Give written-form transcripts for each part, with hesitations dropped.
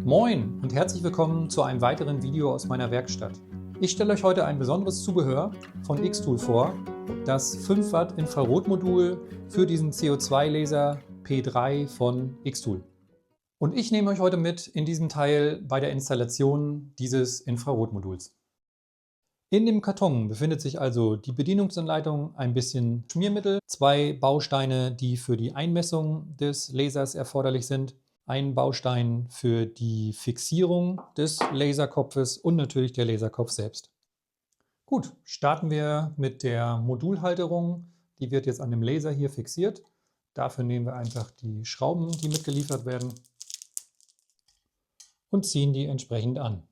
Moin und herzlich willkommen zu einem weiteren Video aus meiner Werkstatt. Ich stelle euch heute ein besonderes Zubehör von Xtool vor, das 5 Watt Infrarotmodul für diesen CO2-Laser P3 von Xtool. Und ich nehme euch heute mit in diesem Teil bei der Installation dieses Infrarotmoduls. In dem Karton befindet sich also die Bedienungsanleitung, ein bisschen Schmiermittel, 2 Bausteine, die für die Einmessung des Lasers erforderlich sind, ein Baustein für die Fixierung des Laserkopfes und natürlich der Laserkopf selbst. Gut, starten wir mit der Modulhalterung. Die wird jetzt an dem Laser hier fixiert. Dafür nehmen wir einfach die Schrauben, die mitgeliefert werden, und ziehen die entsprechend an.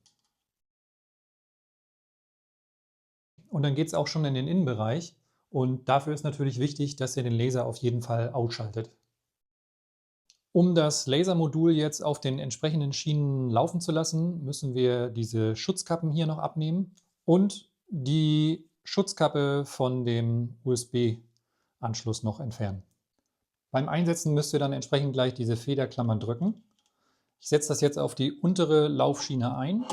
Und dann geht es auch schon in den Innenbereich und dafür ist natürlich wichtig, dass ihr den Laser auf jeden Fall ausschaltet. Um das Lasermodul jetzt auf den entsprechenden Schienen laufen zu lassen, müssen wir diese Schutzkappen hier noch abnehmen und die Schutzkappe von dem USB-Anschluss noch entfernen. Beim Einsetzen müsst ihr dann entsprechend gleich diese Federklammern drücken. Ich setze das jetzt auf die untere Laufschiene ein,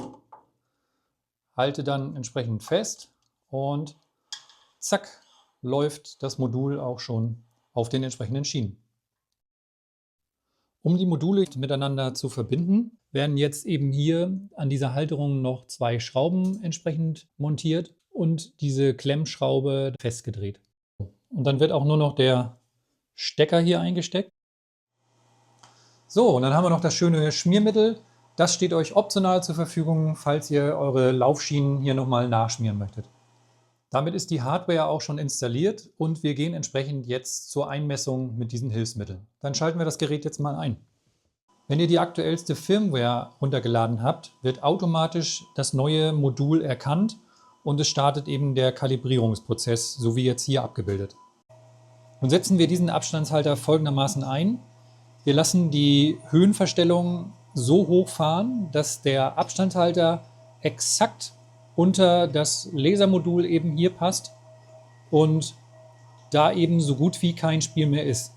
halte dann entsprechend fest und zack, läuft das Modul auch schon auf den entsprechenden Schienen. Um die Module miteinander zu verbinden, werden jetzt eben hier an dieser Halterung noch 2 Schrauben entsprechend montiert und diese Klemmschraube festgedreht. Und dann wird auch nur noch der Stecker hier eingesteckt. So, und dann haben wir noch das schöne Schmiermittel. Das steht euch optional zur Verfügung, falls ihr eure Laufschienen hier nochmal nachschmieren möchtet. Damit ist die Hardware auch schon installiert und wir gehen entsprechend jetzt zur Einmessung mit diesen Hilfsmitteln. Dann schalten wir das Gerät jetzt mal ein. Wenn ihr die aktuellste Firmware runtergeladen habt, wird automatisch das neue Modul erkannt und es startet eben der Kalibrierungsprozess, so wie jetzt hier abgebildet. Nun setzen wir diesen Abstandshalter folgendermaßen ein. Wir lassen die Höhenverstellung so hoch fahren, dass der Abstandshalter exakt unter das Lasermodul eben hier passt und da eben so gut wie kein Spiel mehr ist.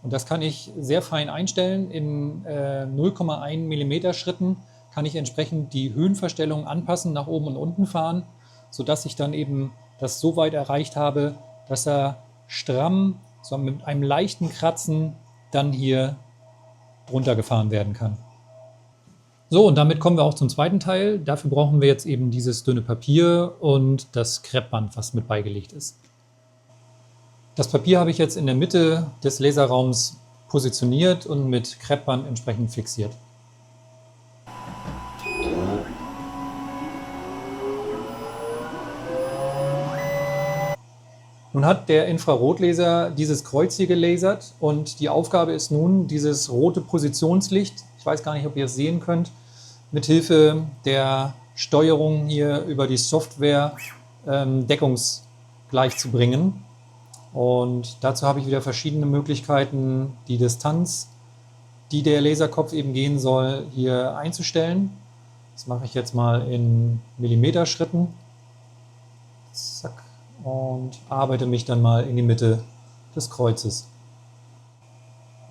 Und das kann ich sehr fein einstellen. In 0,1 mm Schritten kann ich entsprechend die Höhenverstellung anpassen, nach oben und unten fahren, sodass ich dann eben das so weit erreicht habe, dass er stramm, so mit einem leichten Kratzen dann hier drunter gefahren werden kann. So, und damit kommen wir auch zum zweiten Teil. Dafür brauchen wir jetzt eben dieses dünne Papier und das Kreppband, was mit beigelegt ist. Das Papier habe ich jetzt in der Mitte des Laserraums positioniert und mit Kreppband entsprechend fixiert. Nun hat der Infrarotlaser dieses Kreuz hier gelasert und die Aufgabe ist nun, dieses rote Positionslicht, ich weiß gar nicht, ob ihr es sehen könnt, mit Hilfe der Steuerung hier über die Software deckungsgleich zu bringen. Und dazu habe ich wieder verschiedene Möglichkeiten, die Distanz, die der Laserkopf eben gehen soll, hier einzustellen. Das mache ich jetzt mal in Millimeterschritten. Zack. Und arbeite mich dann mal in die Mitte des Kreuzes.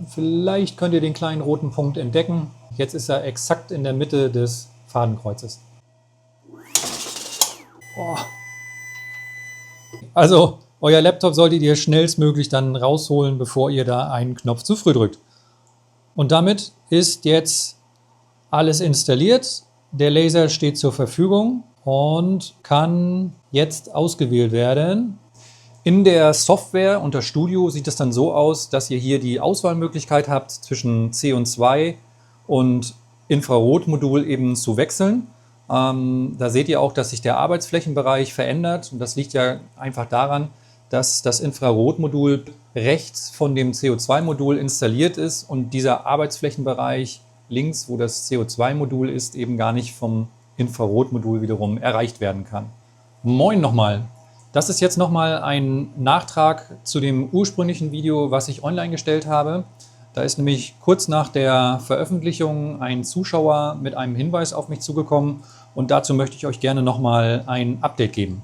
Vielleicht könnt ihr den kleinen roten Punkt entdecken. Jetzt ist er exakt in der Mitte des Fadenkreuzes. Oh. Also, euer Laptop solltet ihr schnellstmöglich dann rausholen, bevor ihr da einen Knopf zu früh drückt. Und damit ist jetzt alles installiert. Der Laser steht zur Verfügung und kann jetzt ausgewählt werden. In der Software unter Studio sieht es dann so aus, dass ihr hier die Auswahlmöglichkeit habt, zwischen CO2 und Infrarotmodul eben zu wechseln. Da seht ihr auch, dass sich der Arbeitsflächenbereich verändert. Und das liegt ja einfach daran, dass das Infrarotmodul rechts von dem CO2-Modul installiert ist und dieser Arbeitsflächenbereich links, wo das CO2-Modul ist, eben gar nicht vom Infrarotmodul wiederum erreicht werden kann. Moin nochmal! Das ist jetzt nochmal ein Nachtrag zu dem ursprünglichen Video, was ich online gestellt habe. Da ist nämlich kurz nach der Veröffentlichung ein Zuschauer mit einem Hinweis auf mich zugekommen und dazu möchte ich euch gerne nochmal ein Update geben.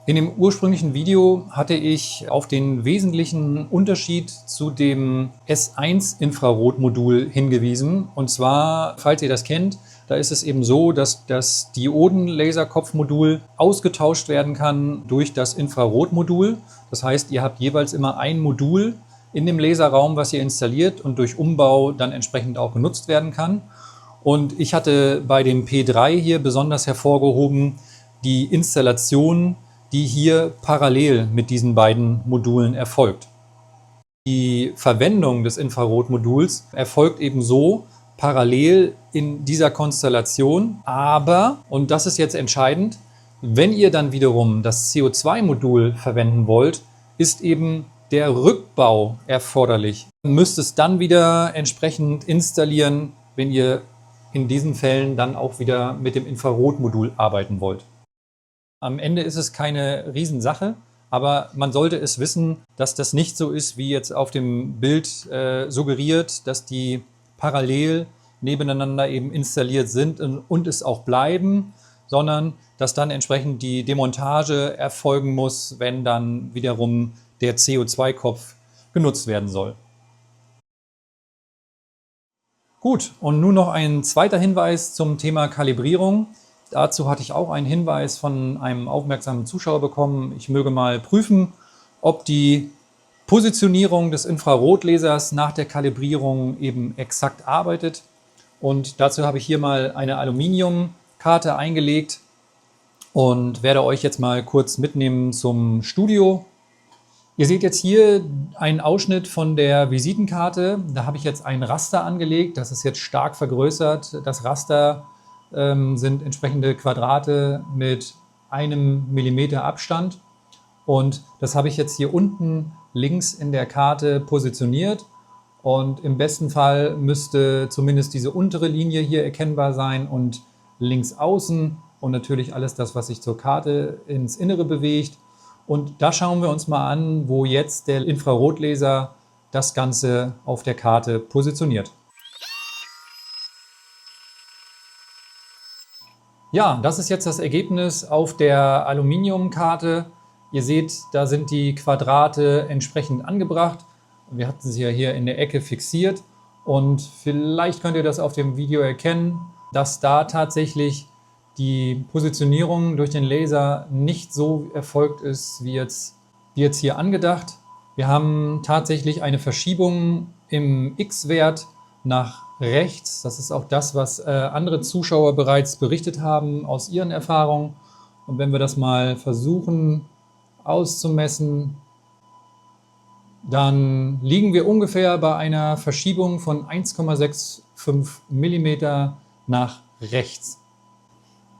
In dem ursprünglichen Video hatte ich auf den wesentlichen Unterschied zu dem S1 Infrarotmodul hingewiesen. Und zwar, falls ihr das kennt, da ist es eben so, dass das Dioden-Laserkopfmodul ausgetauscht werden kann durch das Infrarotmodul. Das heißt, ihr habt jeweils immer ein Modul in dem Laserraum, was ihr installiert und durch Umbau dann entsprechend auch genutzt werden kann. Und ich hatte bei dem P3 hier besonders hervorgehoben die Installation, die hier parallel mit diesen beiden Modulen erfolgt. Die Verwendung des Infrarotmoduls erfolgt eben so parallel in dieser Konstellation, aber, und das ist jetzt entscheidend, wenn ihr dann wiederum das CO2-Modul verwenden wollt, ist eben der Rückbau erforderlich. Ihr müsst es dann wieder entsprechend installieren, wenn ihr in diesen Fällen dann auch wieder mit dem Infrarotmodul arbeiten wollt. Am Ende ist es keine Riesensache, aber man sollte es wissen, dass das nicht so ist, wie jetzt auf dem Bild suggeriert, dass die parallel nebeneinander eben installiert sind und es auch bleiben, sondern dass dann entsprechend die Demontage erfolgen muss, wenn dann wiederum der CO2-Kopf genutzt werden soll. Gut, und nun noch ein zweiter Hinweis zum Thema Kalibrierung. Dazu hatte ich auch einen Hinweis von einem aufmerksamen Zuschauer bekommen. Ich möge mal prüfen, ob die Positionierung des Infrarotlasers nach der Kalibrierung eben exakt arbeitet. Und dazu habe ich hier mal eine Aluminiumkarte eingelegt und werde euch jetzt mal kurz mitnehmen zum Studio. Ihr seht jetzt hier einen Ausschnitt von der Visitenkarte. Da habe ich jetzt ein Raster angelegt. Das ist jetzt stark vergrößert. Das Raster sind entsprechende Quadrate mit 1 Millimeter Abstand. Und das habe ich jetzt hier unten links in der Karte positioniert. Und im besten Fall müsste zumindest diese untere Linie hier erkennbar sein und links außen und natürlich alles das, was sich zur Karte ins Innere bewegt. Und da schauen wir uns mal an, wo jetzt der Infrarotlaser das Ganze auf der Karte positioniert. Ja, das ist jetzt das Ergebnis auf der Aluminiumkarte. Ihr seht, da sind die Quadrate entsprechend angebracht. Wir hatten sie ja hier in der Ecke fixiert und vielleicht könnt ihr das auf dem Video erkennen, dass da tatsächlich die Positionierung durch den Laser nicht so erfolgt ist wie jetzt hier angedacht. Wir haben tatsächlich eine Verschiebung im X-Wert nach rechts. Das ist auch das, was andere Zuschauer bereits berichtet haben aus ihren Erfahrungen. Und wenn wir das mal versuchen auszumessen, dann liegen wir ungefähr bei einer Verschiebung von 1,65 mm nach rechts.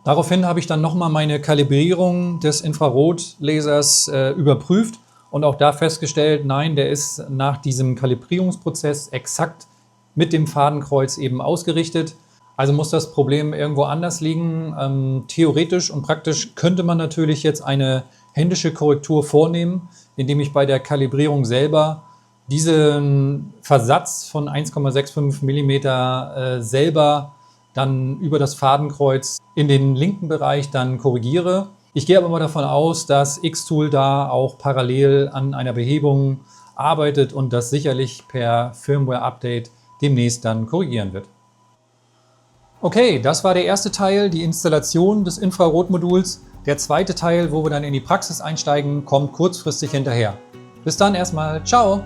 Daraufhin habe ich dann nochmal meine Kalibrierung des Infrarotlasers überprüft und auch da festgestellt, nein, der ist nach diesem Kalibrierungsprozess exakt mit dem Fadenkreuz eben ausgerichtet. Also muss das Problem irgendwo anders liegen. Theoretisch und praktisch könnte man natürlich jetzt eine händische Korrektur vornehmen, indem ich bei der Kalibrierung selber diesen Versatz von 1,65 mm selber dann über das Fadenkreuz in den linken Bereich dann korrigiere. Ich gehe aber mal davon aus, dass Xtool da auch parallel an einer Behebung arbeitet und das sicherlich per Firmware-Update demnächst dann korrigieren wird. Okay, das war der erste Teil, die Installation des Infrarotmoduls. Der zweite Teil, wo wir dann in die Praxis einsteigen, kommt kurzfristig hinterher. Bis dann erstmal. Ciao!